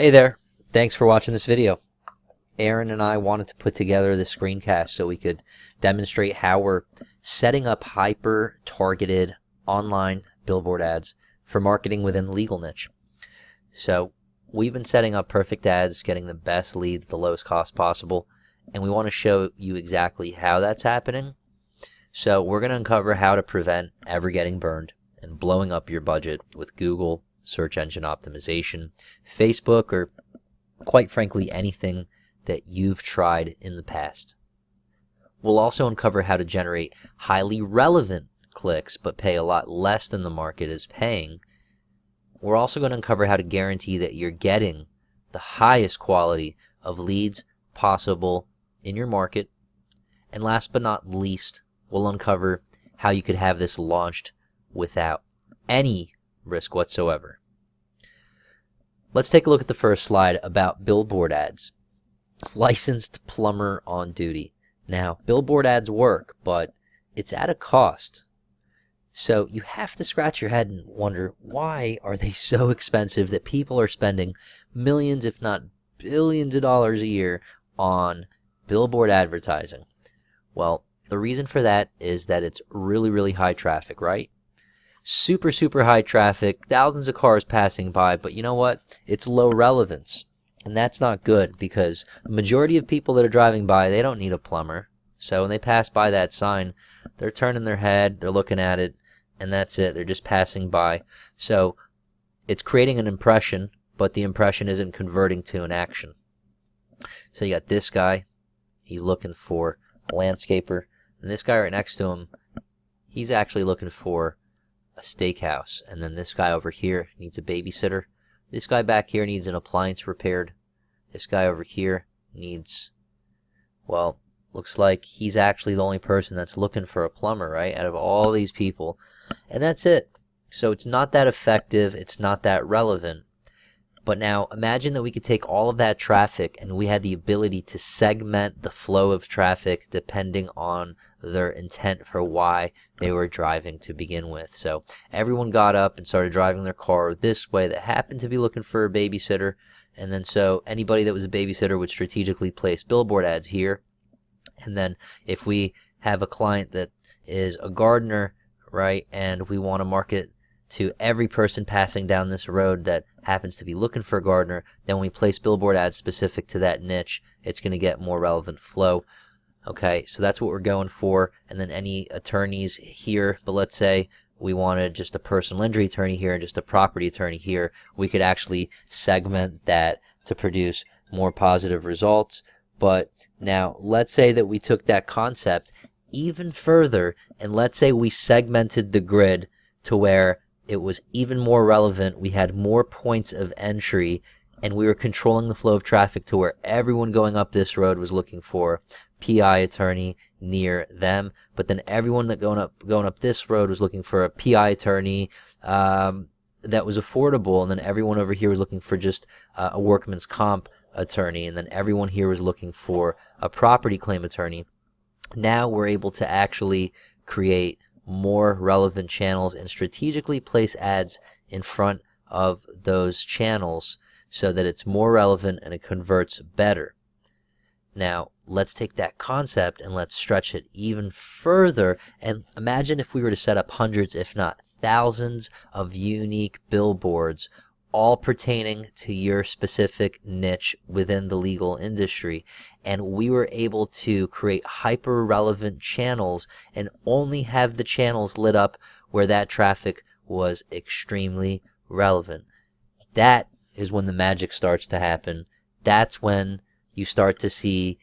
Hey there, thanks for watching this video. Aaron and I wanted to put together this screencast so we could demonstrate how we're setting up hyper-targeted online billboard ads for marketing within the legal niche. So we've been setting up perfect ads, getting the best leads, the lowest cost possible, and we want to show you exactly how that's happening. So we're going to uncover how to prevent ever getting burned and blowing up your budget with Google, search engine optimization, Facebook, or quite frankly anything that you've tried in the past. We'll also uncover how to generate highly relevant clicks but pay a lot less than the market is paying. We're also going to uncover how to guarantee that you're getting the highest quality of leads possible in your market. And last but not least, we'll uncover how you could have this launched without any risk whatsoever. Let's take a look at the first slide about billboard ads. Licensed plumber on duty. Now, billboard ads work, but it's at a cost. So you have to scratch your head and wonder, why are they so expensive that people are spending millions, if not billions of dollars a year on billboard advertising? Well, the reason for that is that it's really high traffic, right? Super high traffic, thousands of cars passing by, but you know what? It's low relevance. And that's not good, because the majority of people that are driving by, they don't need a plumber. So when they pass by that sign, they're turning their head, they're looking at it, and that's it. They're just passing by. So it's creating an impression, but the impression isn't converting to an action. So you got this guy, he's looking for a landscaper, and this guy right next to him, he's actually looking for a steakhouse. And then this guy over here needs a babysitter. This guy back here needs an appliance repaired. This guy over here needs, well, looks like he's actually the only person that's looking for a plumber, right, out of all these people. And that's it. So it's not that effective, it's not that relevant. But now imagine that we could take all of that traffic and we had the ability to segment the flow of traffic depending on their intent for why they were driving to begin with. So everyone got up and started driving their car this way that happened to be looking for a babysitter. And then so anybody that was a babysitter would strategically place billboard ads here. And then if we have a client that is a gardener, right, and we want to market to every person passing down this road that happens to be looking for a gardener, then when we place billboard ads specific to that niche, it's going to get more relevant flow. Okay, so that's what we're going for. And then any attorneys here, but let's say we wanted just a personal injury attorney here and just a property attorney here, we could actually segment that to produce more positive results. But now let's say that we took that concept even further, and let's say we segmented the grid to where it was even more relevant. We had more points of entry, and we were controlling the flow of traffic to where everyone going up this road was looking for PI attorney near them, but then everyone that going up this road was looking for a PI attorney that was affordable, and then everyone over here was looking for just a workman's comp attorney, and then everyone here was looking for a property claim attorney. Now we're able to actually create more relevant channels and strategically place ads in front of those channels so that it's more relevant and it converts better. Now let's take that concept and let's stretch it even further, and imagine if we were to set up hundreds if not thousands of unique billboards all pertaining to your specific niche within the legal industry, and we were able to create hyper relevant channels and only have the channels lit up where that traffic was extremely relevant. That is when the magic starts to happen. That's when you start to see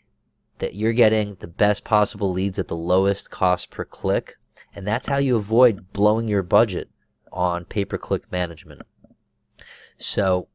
that you're getting the best possible leads at the lowest cost per click, and that's how you avoid blowing your budget on pay-per-click management. So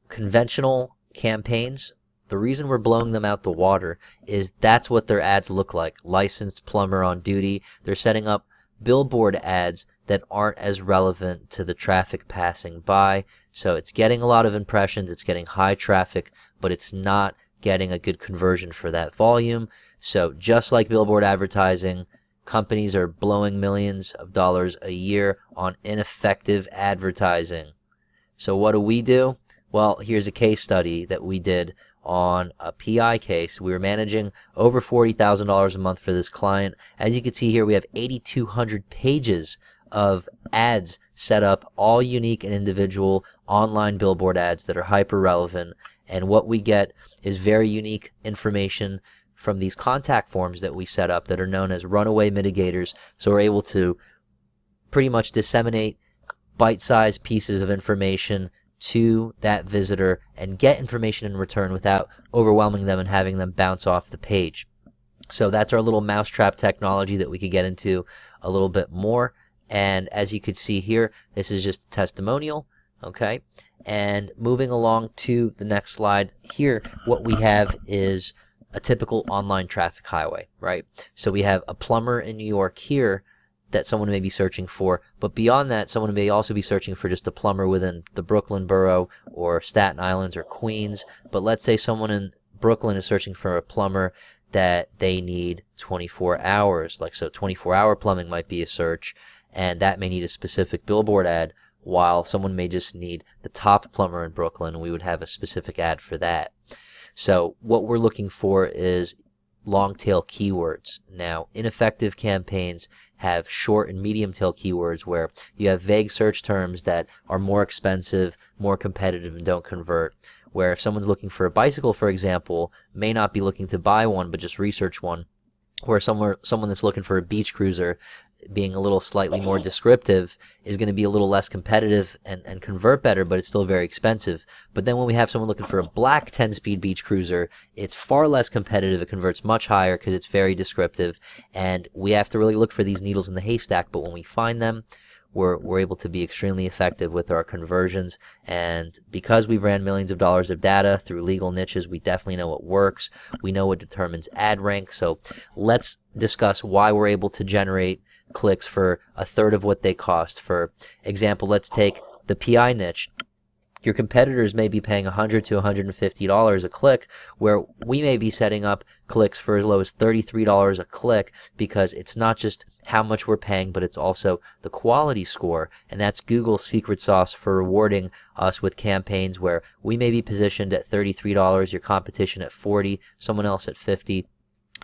conventional campaigns, the reason we're blowing them out the water is that's what their ads look like. Licensed plumber on duty. They're setting up billboard ads that aren't as relevant to the traffic passing by. So it's getting a lot of impressions, it's getting high traffic, but it's not getting a good conversion for that volume. So just like billboard advertising, companies are blowing millions of dollars a year on ineffective advertising. So what do? Well, here's a case study that we did on a PI case. We were managing over $40,000 a month for this client. As you can see here, we have 8,200 pages of ads set up, all unique and individual online billboard ads that are hyper relevant. And what we get is very unique information from these contact forms that we set up that are known as runaway mitigators. So we're able to pretty much disseminate bite-sized pieces of information to that visitor and get information in return without overwhelming them and having them bounce off the page. So that's our little mousetrap technology that we could get into a little bit more. And as you could see here, this is just a testimonial. Okay, and moving along to the next slide here, what we have is a typical online traffic highway, right? So we have a plumber in New York here that someone may be searching for, but beyond that, someone may also be searching for just a plumber within the Brooklyn borough or Staten Island or Queens. But let's say someone in Brooklyn is searching for a plumber that they need 24 hours. Like, so 24-hour plumbing might be a search, and that may need a specific billboard ad, while someone may just need the top plumber in Brooklyn, and we would have a specific ad for that. So what we're looking for is long tail keywords. Now, ineffective campaigns have short and medium tail keywords where you have vague search terms that are more expensive, more competitive, and don't convert. Where if someone's looking for a bicycle, for example, may not be looking to buy one, but just research one. Where someone that's looking for a beach cruiser, being a little slightly more descriptive, is going to be a little less competitive and convert better, but it's still very expensive. But then when we have someone looking for a black 10-speed beach cruiser, it's far less competitive. It converts much higher because it's very descriptive, and we have to really look for these needles in the haystack. But when we find them, we're able to be extremely effective with our conversions. And because we've ran millions of dollars of data through legal niches, we definitely know what works. We know what determines ad rank. So let's discuss why we're able to generate clicks for a third of what they cost. For example, let's take the PI niche. Your competitors may be paying $100 to $150 a click, where we may be setting up clicks for as low as $33 a click, because it's not just how much we're paying, but it's also the quality score. And that's Google's secret sauce for rewarding us with campaigns where we may be positioned at $33, your competition at $40, someone else at $50,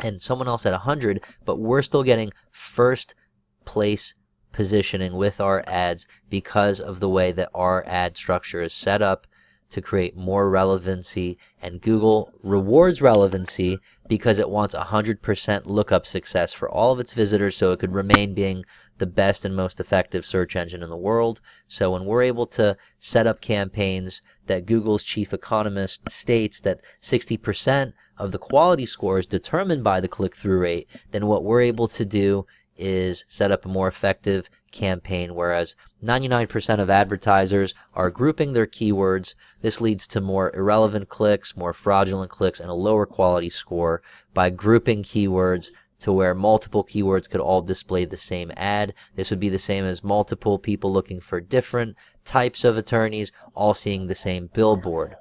and someone else at $100, but we're still getting first place positioning with our ads because of the way that our ad structure is set up to create more relevancy. And Google rewards relevancy because it wants 100% lookup success for all of its visitors, so it could remain being the best and most effective search engine in the world. So when we're able to set up campaigns that Google's chief economist states that 60% of the quality score is determined by the click-through rate, then what we're able to do is set up a more effective campaign, whereas 99% of advertisers are grouping their keywords. This leads to more irrelevant clicks, more fraudulent clicks, and a lower quality score by grouping keywords to where multiple keywords could all display the same ad. This would be the same as multiple people looking for different types of attorneys all seeing the same billboard.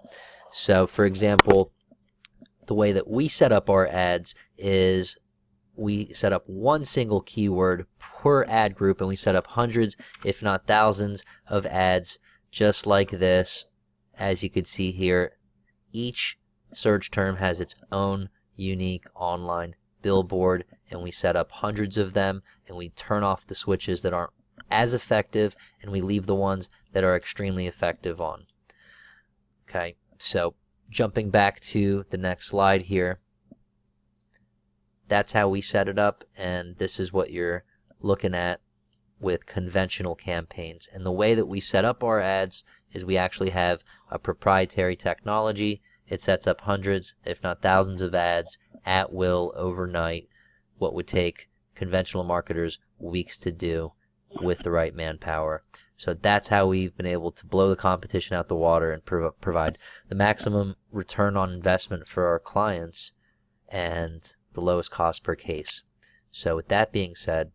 So, for example, the way that we set up our ads is we set up one single keyword per ad group, and we set up hundreds, if not thousands, of ads just like this. As you can see here, each search term has its own unique online billboard, and we set up hundreds of them, and we turn off the switches that aren't as effective, and we leave the ones that are extremely effective on. Okay, so jumping back to the next slide here, that's how we set it up, and this is what you're looking at with conventional campaigns. And the way that we set up our ads is we actually have a proprietary technology. It sets up hundreds, if not thousands of ads at will overnight, what would take conventional marketers weeks to do with the right manpower. So that's how we've been able to blow the competition out the water and provide the maximum return on investment for our clients and the lowest cost per case. So with that being said,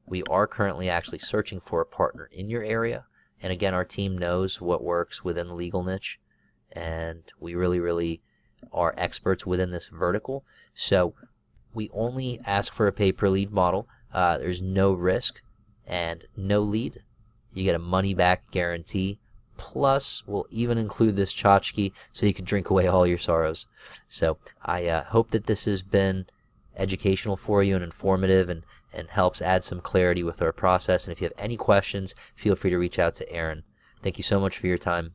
we are currently actually searching for a partner in your area. And again, our team knows what works within the legal niche, and we really are experts within this vertical. So we only ask for a pay-per-lead model. There's no risk and no lead. You get a money-back guarantee Plus, we'll even include this tchotchke so you can drink away all your sorrows. So I hope that this has been educational for you and informative, and helps add some clarity with our process. And if you have any questions, feel free to reach out to Aaron. Thank you so much for your time.